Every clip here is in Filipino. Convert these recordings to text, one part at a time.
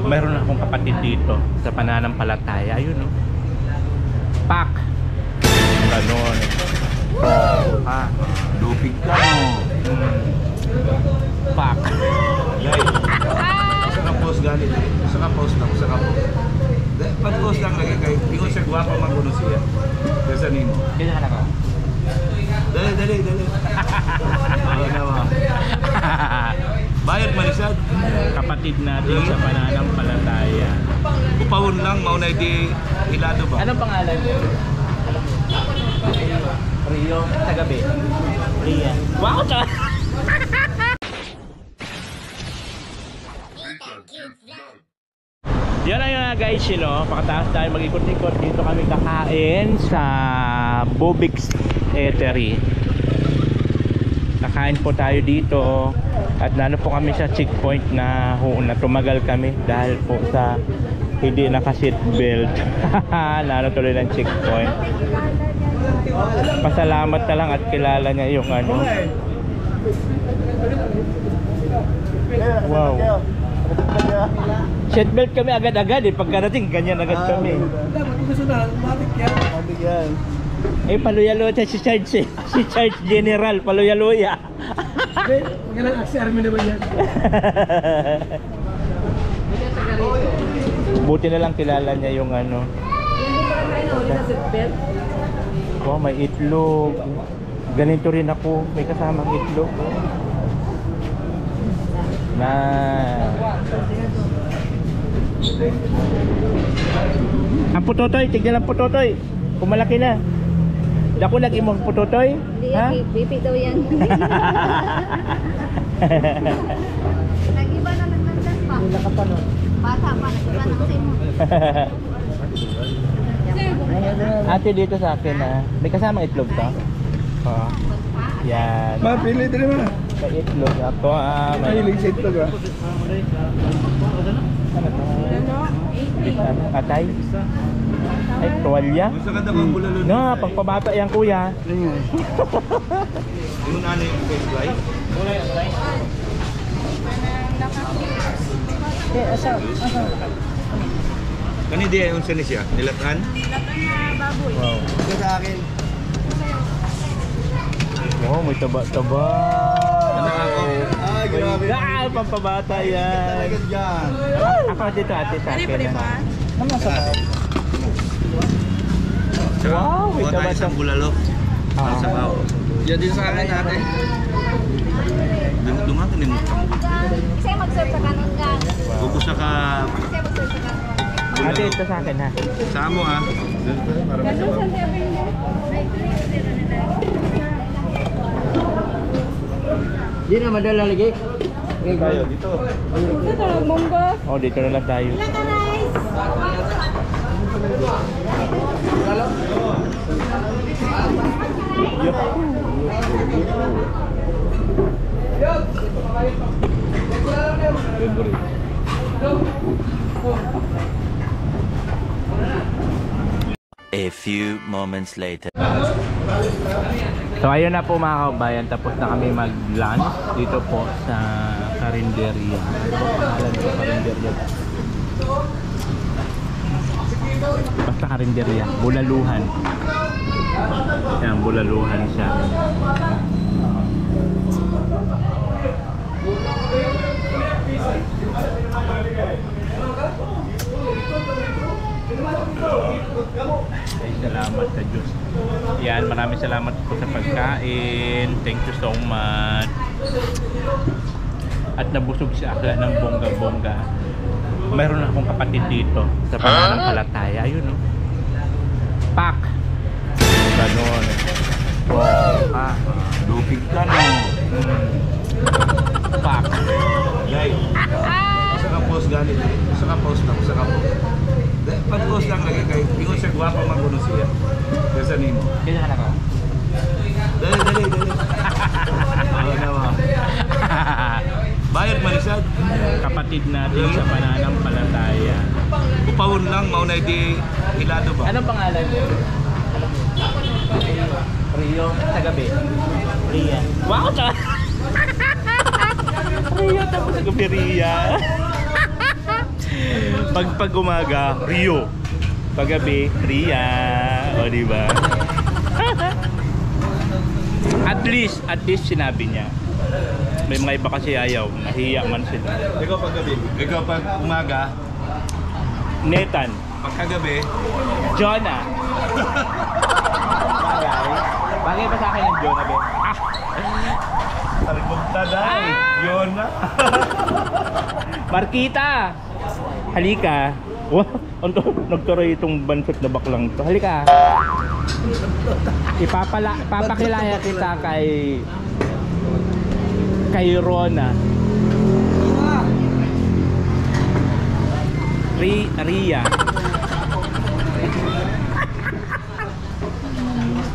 Mayroon akong kapatid dito sa pananampalataya. Ayun, no? Pak! Ganon. Oh, ha? Lupig ka, no? Pak! Guys, isa ka post galit eh. Isa ka post lang, isa ka post. Pag-post lang lagi kayo. Ingon siya guwapa magkuno siya. Kesa nimo. Kaya ka na ka? Dali. Ano naman? Bayad manisad. Kapatid natin sa pananampalataya. Upawon lang, maunay di ilado ba? Anong pangalan mo? Rio, sa gabi. Ria. Wow, sa... Yan na yun guys, you know, pakataas tayo mag-ikot-ikot. Dito kami kakain sa Bobix Eatery. Nakain po tayo dito. At nano po kami sa checkpoint na tumagal kami dahil po sa hindi naka-seatbelt. Nano tuloy ng checkpoint. Pasalamat na lang at kilala niya yung ano. Wow. Seatbelt kami agad-agad eh. Pagkarating, ganyan agad kami. Eh, paluyalo siya si Charles eh. Si Charles General, paluyaloya. Magalang aksi army naman yan. Buti na lang kilala niya yung ano. Wow, may itlog. Ganito rin ako. May kasamang itlog. Na ang putotoy, tignan ang putotoy. Kung malaki na. Dako lagi mo putotoy? Ha? Pipi daw yan. Nag-iba na naglandas pa. Bata pa, nag-iba na kasi mo. Ate dito sa akin ha. May kasamang itlog to? Oo. Yan. Mapili din naman. May itlog ako Mahilig sa itlog ah. Ano to? Atay? Ay, tuwalya? Gusto ka daw ang bulalo. No, pagpabata yan kuya. Ingon ano yung face fly? Asa? Kani di yung siya siya? Nilatan? Nilatan na baboy. Wow. Ito sa akin. Oh, may taba-taba. Ano ako? Ah, grabe. Ah, pampabata yan. Dyan. Ako dito ate sa akin. Ano sa Wow, may Kuha tayo taba isang bulalo. Para sa bao. Yan din sa akin ate. Dungan ka ni mo. Kasi mag-serve sa kanon ka. Bubos na ka. Kasi mag-serve sa kanon. Ate, ito sa akin ha. Sa mo ha. Kanon sa tebe mo. Di na madala lagi. Tayo dito. Ito talagang monggo. Oh, dito na lang tayo. Ilan ka guys? A few moments later. So ayun na po mga kabayan, tapos na kami mag-lunch dito po sa Carinderia. Pangalan ko Carinderia. Basta Carinderia, Bulaluhan. Yan, Bulaluhan siya. Ay, salamat sa Diyos. Yan, maraming salamat po sa pagkain. Thank you so much. At nabusog si Akla ng bongga-bongga. Mayroon akong kapatid dito sa pananampalataya. Ayun, no? Pak! Ganon. Oh, ha? Lupig ka, no? Pak! Guys, isa ka post galit eh. Isa ka post lang, isa ka post. Pag-post lang lagi kayo. Ingon siya guwapa magkuno siya. Kesa nimo. Kaya ka na ka? Dali. Ano naman? Bayad manisad. Kapatid natin sa pananampalataya. Upawon lang, maunay di ilado ba? Anong pangalan mo? Rio, sa gabi. Ria. Wow, sa... Ria, tapos sa gabi, Ria. pag umaga, Rio. Paggabi, Ria. O, diba? At least sinabi niya. May mga iba kasi ayaw, nahiya man sila. Ikaw pag gabi. Ikaw pag umaga. Nathan, Pagkagabi. Jonah. Bagay ba sa akin yung Jonah, be? Talagog taday. Yun na. Markita! Halika. Wow, nagturoy itong bansot na baklang to. Halika. Papakilaya kita kay Rona. Ria.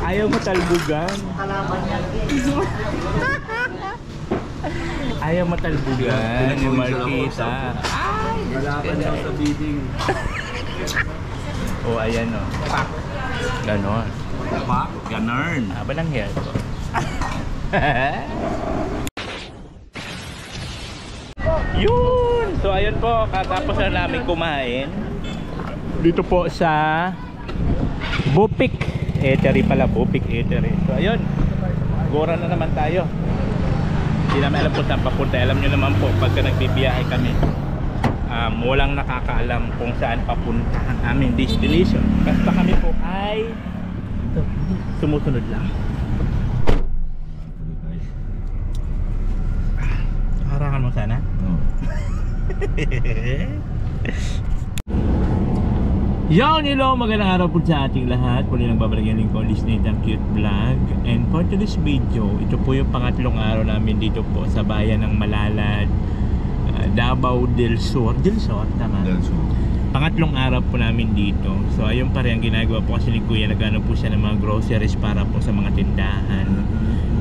Ayaw mo talbugan. Ayaw mo talbugan ni Markita. Malaban lang sa bidding. Oh, ayan o. Pak. Ganon. Pak, ganarn. Aba lang yan. Yun! So ayun po, katapos na namin kumain dito po sa Bupik Eatery pala, Bupik Eatery. So ayun, gora na naman tayo. Hindi namin alam po saan papunta. Alam nyo naman po, pagka nagbibiyahe kami, walang nakakaalam kung saan papunta ang aming destination. Basta kami po ay sumusunod lang. Harangan mo sana? Hello, magandang araw po sa ating lahat. Muli nang babalik yung link ko, Disney Damn Cute Vlog. And for today's video, ito po yung pangatlong araw namin dito po sa bayan ng Malalad, Davao del Sur. Del Sur, tama? Del Sur. Pangatlong araw po namin dito. So ayun pa rin ang ginagawa po kasi ni Kuya. Nagano po siya ng mga groceries para po sa mga tindahan.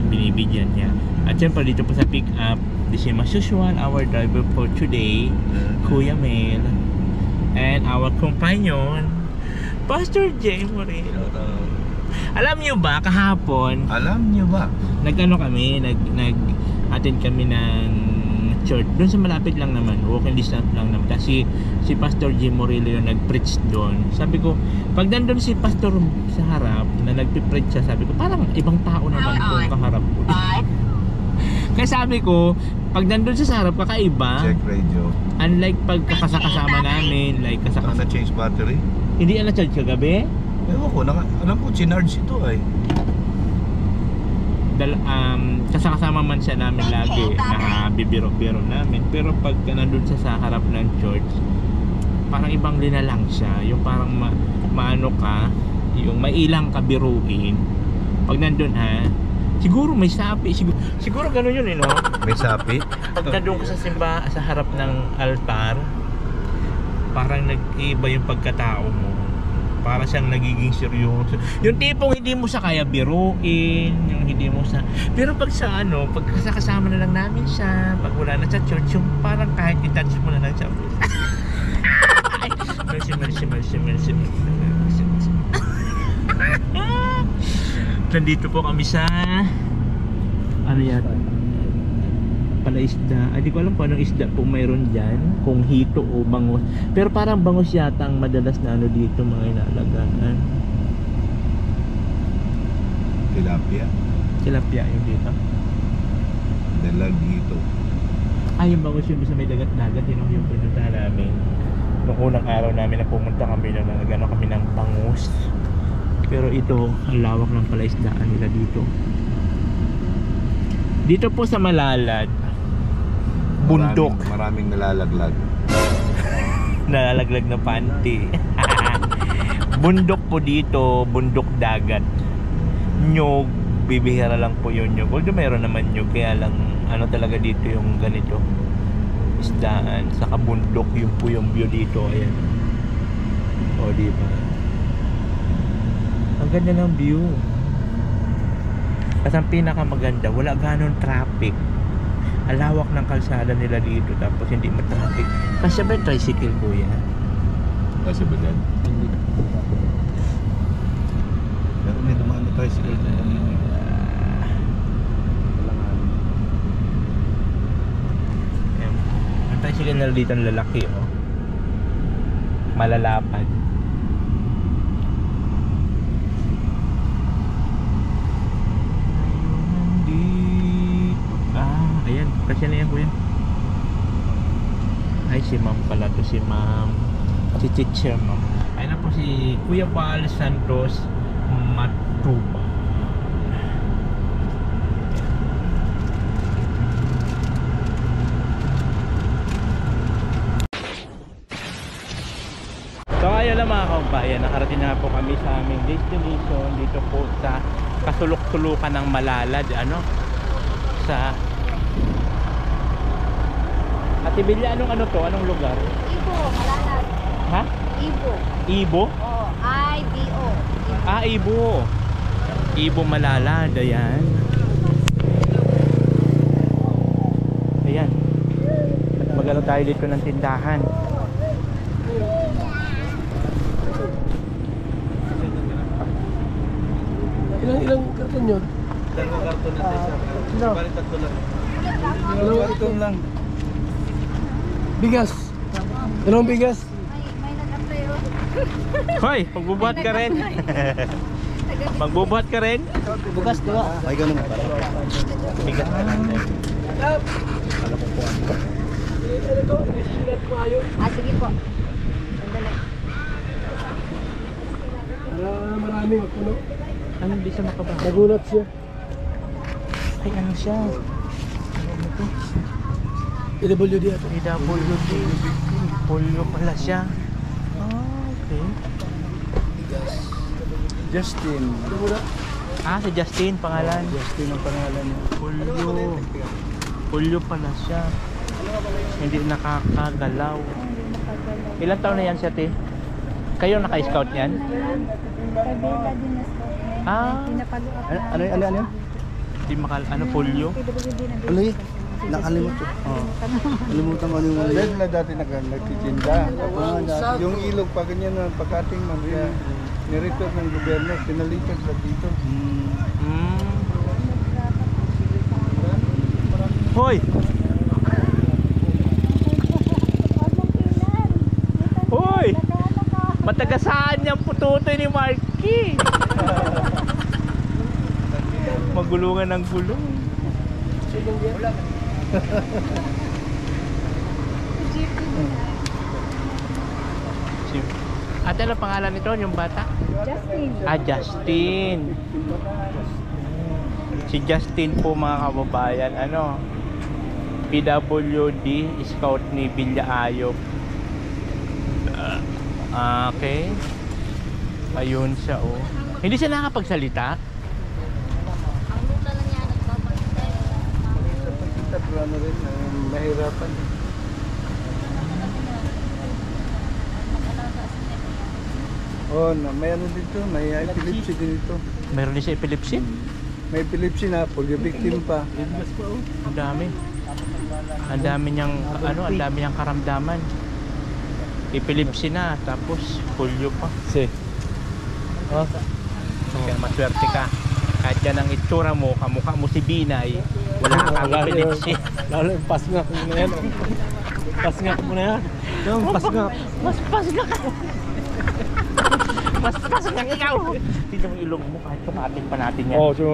Binibigyan niya. At syempre dito po sa pick up, the same as usual, our driver for today, Kuya Mel, and our companion, Pastor J. Moreno. Alam niyo ba, kahapon, nag-ano kami, nag-attend kami ng church doon sa malapit lang naman, walking distance lang naman, kasi si Pastor J. Moreno yung nag-preach doon. Sabi ko, pag nandun si Pastor sa harap na nag-preach siya, sabi ko, parang ibang tao naman kung kaharap ko. Kaya sabi ko, pag nandun siya sa harap, kakaiba. Check radio. Unlike pag kasama namin, like Saka na-change battery? Hindi na charge kagabi? Ewan ko, alam ko, chinarge ito ay. Kasama man siya namin lagi, nakabibiro-biro namin. Pero pag nandun siya sa harap ng church, parang ibang linalang siya. Yung parang maano ka, yung mailang kabiruin. Pag nandun siguro may sapi, siguro gano'n yun no? May sapi? Pag nandun ka sa harap ng altar, parang nag-iba yung pagkatao mo. Para siyang nagiging seryoso. Yung tipong hindi mo siya kaya biruin, yung hindi mo siya. Pero pag sa pag kasama na lang namin siya, pag wala na sa church, yung parang kahit i-touch mo na lang siya. Mercy. Nandito po kami sa palaisda. Hindi ko alam kung anong isda po mayroon dyan, kung hito o bangus, pero parang bangus yata ang madalas na dito mga inaalagaan. Tilapia yung dito. Dalag dito. Yung bangus yung sa may dagat-dagat, yun yung pinunta namin noong unang araw namin na pumunta kami na nagano kami ng bangus. Pero ito, ang lawak ng palaisdaan nila dito po sa Malalad, bundok. Maraming nalalaglag. Nalalaglag na panty. Bundok po dito, bundok dagat. Nyog, bibihira lang po yung nyog. Although meron naman nyog, kaya lang talaga dito yung ganito, isdaan. Saka bundok yung po yung view dito. Ayan. O diba? Ang ganda ng view. At ang pinakamaganda, wala ganon traffic. Ang lawak ng kalsada nila dito, tapos hindi matraffic. Kasi ba yung tricycle, Kuya? Kasi ba dyan? Hindi. Pero may dumaan na tricycle. Ang tricycle na dito ang lalaki, oh. malalapad. Ayan, kasi na yan kuya. Ay, si ma'am pala to, si ma'am. Si teacher ma'am. Ayun na po si Kuya Val Santos Matuba. So ayun lang mga kabayan, nakarating na po kami sa aming destination dito po sa kasulok-sulukan ng Malalad, ano, sa Ate Bilya, anong to? Anong lugar? Ibo, Malalad. Ha? Ibo. Ibo? Oo, I-B-O. Ibo. Ah, Ibo. Ibo Malalad, ayan. Ayan. Magano tayo dito ng tindahan. Ilang karton yun? Dalawang karton na tayo No. Bali tatlo lang. Dalawang karton lang. Bigas. Dalawang bigas. May nag-apply oh. Hoy, magbubuhat ka rin. Magbubuhat ka rin? Bukas diba? Ay, ganun ba? Bigat na lang din. Ah, sige po. Sandali. Marami magpuno. Ano, hindi siya makabasa? Nagulat siya. Ay, ano siya? PWD ato. PWD. Polio pala siya. Ah, okay. Justin. Ah, si Justin pangalan. Justin ang pangalan niya. Polio. Polio pala siya. Hindi nakakagalaw. Ilang taon na yan siya, te? Kayo naka-scout niyan? Kabila din na sa Ah, pinapalo-up na. Ano? di makal ano polio? PWD na Ano yun? Nakalimot ko. Oh. Kalimutan ko ano yung mga Dahil na dati nagtitinda. Yung ilog pa ganyan na pagkating mamaya nireturn ng gobyerno, pinalipat sa dito. Mm. Hoy! Hoy! Matagasaan niyang pututoy ni Marky. Magulungan ng gulong. Ate, ano pangalan nito? Yung bata? Justin. Ah, Justin. Si Justin po mga kababayan, ano, PWD, scout ni Bilya Ayop. Okay. Ayun siya, oh. Hindi siya nakapagsalita? Ang lula lang niya nagpapalita. Sa pagkita, ano rin, mahirapan. Oh, may ano dito, may epilepsy din ito. Meron din siya epilepsy? May epilepsy na, polio victim pa. Ang dami. Ang dami niyang, ano, ang dami niyang karamdaman. Epilepsy na, tapos polio pa. Oh. Kaya maswerte ka. Kahit yan ang itsura mo, kamukha mo si Binay, wala kang epilepsy. Lalo yung pasngak mo na yan. Pasngak mo na yan. Yung pasngak. Mas pasga ka. Mas pasga ikaw. Tingnan mo ilong mo, kahit kumatin pa natin yan. Oo, so,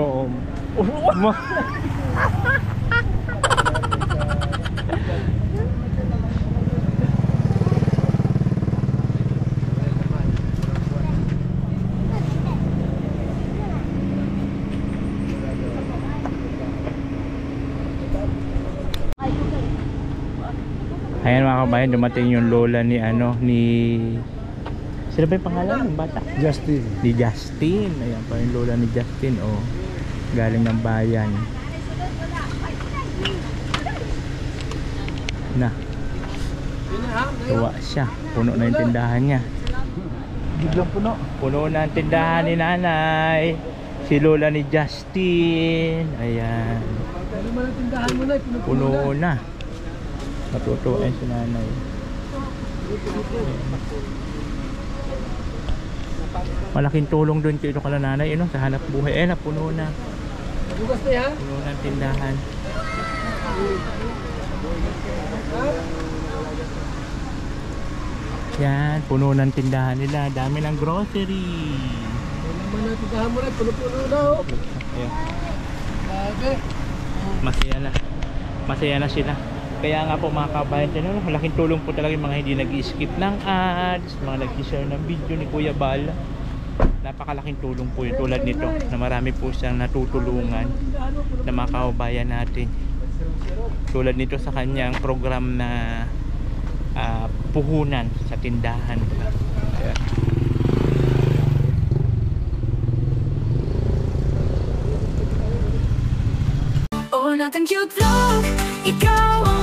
Ayan mga kabayan, dumating yung lola ni ano, ni... Sino ba yung pangalan ng bata? Justin. Ni Justin. Ayan pa yung lola ni Justin, oh. Galing ng bayan. Na. Tuwa siya. Puno na yung tindahan niya. Biglang puno. Puno na ang tindahan ni nanay. Si lola ni Justin. Ayan. Ano man ang tindahan mo na, Puno na. Matutuwa si nanay. Malaking tulong doon kay kala nanay, ano, sa hanap buhay. Napuno na. Bukas na yan. Puno na ang tindahan. Yan, puno ng tindahan nila. Dami ng grocery. Naman na, tindahan mo rin, puno-puno na oh. Ayan. Grabe. Masaya na. Masaya na sila. Kaya nga po mga kabayan, malaking tulong po talaga yung mga hindi nag-skip ng ads, mga nag-share ng video ni Kuya Bal. Napakalaking tulong po yun tulad nito na marami po siyang natutulungan na mga kababayan natin. Tulad nito sa kanyang program na puhunan sa tindahan. Ayan. All natin cute vlog, ikaw ang